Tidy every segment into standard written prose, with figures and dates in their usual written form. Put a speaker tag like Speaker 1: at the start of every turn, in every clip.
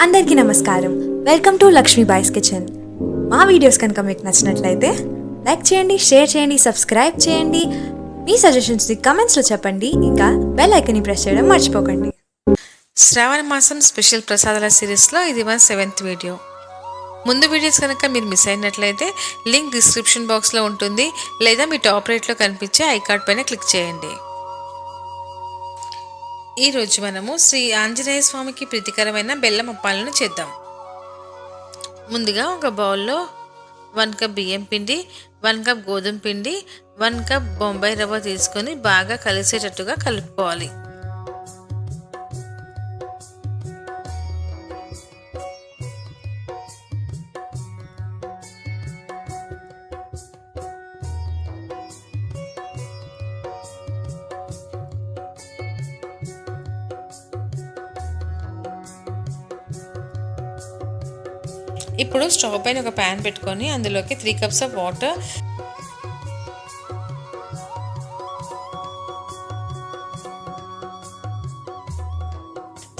Speaker 1: అందరికీ నమస్కారం. Welcome to Lakshmi boys kitchen. మా వీడియోస్ కనుక మీకు నచ్చినట్లయితే లైక్ చేయండి, షేర్ చేయండి, సబ్స్క్రైబ్ చేయండి. మీ సజెషన్స్ని కమెంట్స్లో చెప్పండి. ఇంకా బెల్ ఐకన్ని ప్రెస్ చేయడం మర్చిపోకండి.
Speaker 2: శ్రావణ మాసం స్పెషల్ ప్రసాదాల సిరీస్లో ఇది మన 7th వీడియో. ముందు వీడియోస్ కనుక మీరు మిస్ అయినట్లయితే లింక్ డిస్క్రిప్షన్ బాక్స్లో ఉంటుంది, లేదా మీ టాప్ రైట్లో కనిపించే ఐకార్డ్ పైన క్లిక్ చేయండి. ఈరోజు మనము శ్రీ ఆంజనేయ స్వామికి ప్రీతికరమైన బెల్లం అప్పాలను చేద్దాం. ముందుగా ఒక బౌల్లో 1 కప్ బియ్యం పిండి, 1 కప్ గోధుమ పిండి, 1 కప్ బొంబాయి రవ్వ తీసుకొని బాగా కలిసేటట్టుగా కలుపుకోవాలి. ఇప్పుడు స్టవ్ పైన ఒక ప్యాన్ పెట్టుకొని అందులోకి 3 cups of water,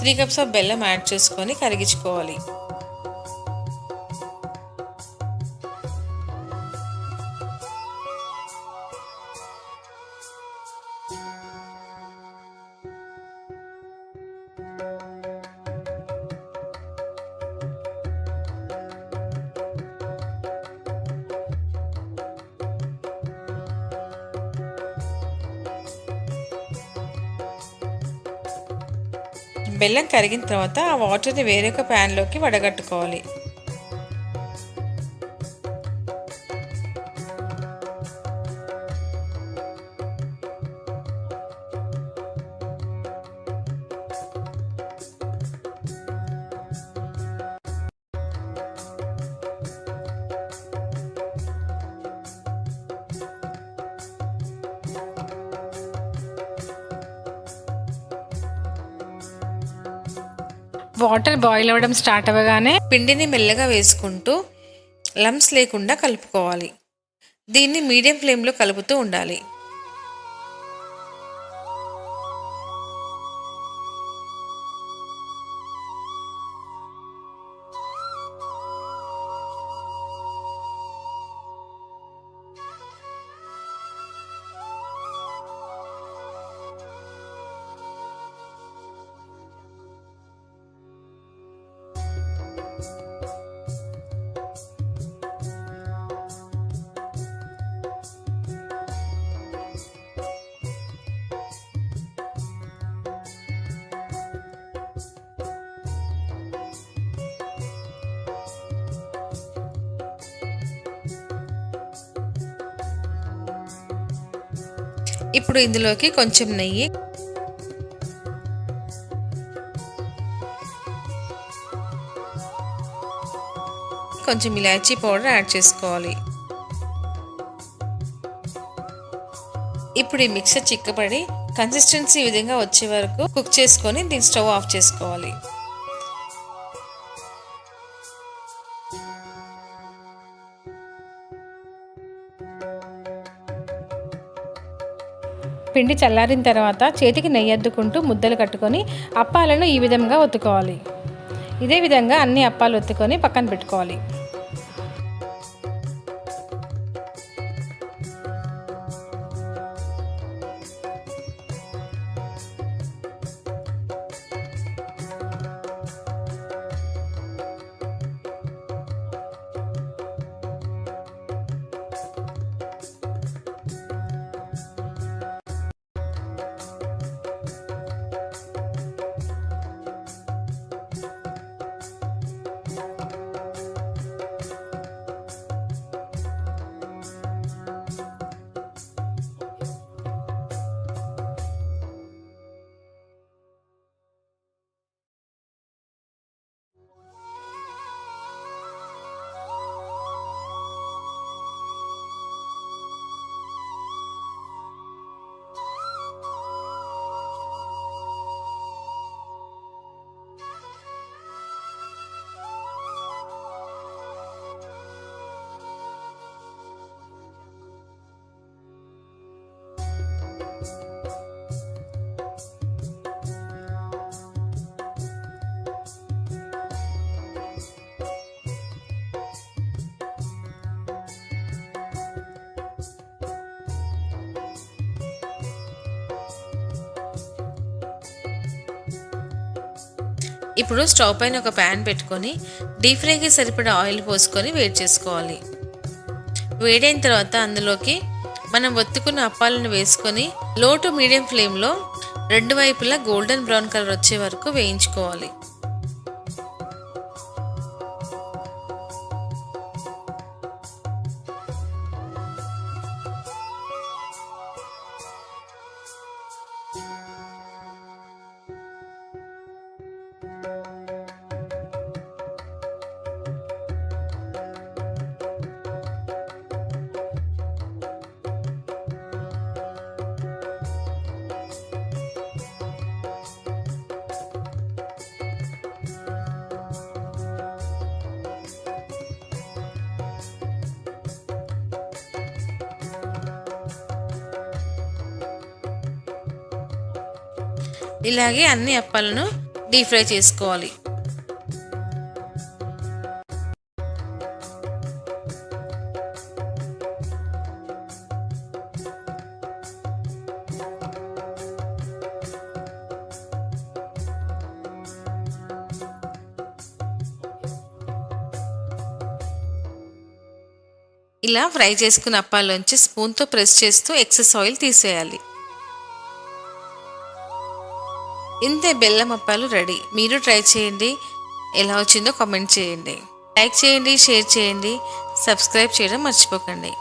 Speaker 2: 3 cups of బెల్లం యాడ్ చేసుకొని కరిగించుకోవాలి. బెల్లం కరిగిన తర్వాత ఆ వాటర్ని వేరొక ప్యాన్లోకి వడగట్టుకోవాలి. వాటర్ బాయిల్ అవ్వడం స్టార్ట్ అవ్వగానే పిండిని మెల్లగా వేసుకుంటూ లమ్స్ లేకుండా కలుపుకోవాలి. దీన్ని మీడియం ఫ్లేమ్లో కలుపుతూ ఉండాలి. ఇప్పుడు ఇందులోకి కొంచెం నెయ్యి, కొంచెం ఇలాచీ పౌడర్ యాడ్ చేసుకోవాలి. ఇప్పుడు ఈ మిక్సర్ చిక్కబడి కన్సిస్టెన్సీ ఈ విధంగా వచ్చే వరకు కుక్ చేసుకొని దీన్ని స్టవ్ ఆఫ్ చేసుకోవాలి. పిండి చల్లారిన తర్వాత చేతికి నెయ్యి అద్దుకుంటూ ముద్దలు కట్టుకొని అప్పాలను ఈ విధంగా ఒత్తుకోవాలి. ఇదే విధంగా అన్ని అప్పాలు ఒత్తుకొని పక్కన పెట్టుకోవాలి. ఇప్పుడు స్టవ్ పైన ఒక ప్యాన్ పెట్టుకొని డీప్ ఫ్రైకి సరిపడా ఆయిల్ పోసుకొని వేడి చేసుకోవాలి. వేడైన తర్వాత అందులోకి మనం ఒత్తుకున్న అప్పాలను వేసుకొని లో టు మీడియం ఫ్లేమ్లో రెండు వైపులా గోల్డెన్ బ్రౌన్ కలర్ వచ్చే వరకు వేయించుకోవాలి. ఇలాగే అన్ని అప్పాలను డీప్ ఫ్రై చేసుకోవాలి. ఇలా ఫ్రై చేసుకున్న అప్పాల్లోంచి స్పూన్తో ప్రెస్ చేస్తూ ఎక్సెస్ ఆయిల్ తీసేయాలి. ఇంతే, బెల్లం అప్పాలు రెడీ. మీరు ట్రై చేయండి, ఎలా వచ్చిందో కామెంట్ చేయండి. లైక్ చేయండి, షేర్ చేయండి, సబ్స్క్రైబ్ చేయడం మర్చిపోకండి.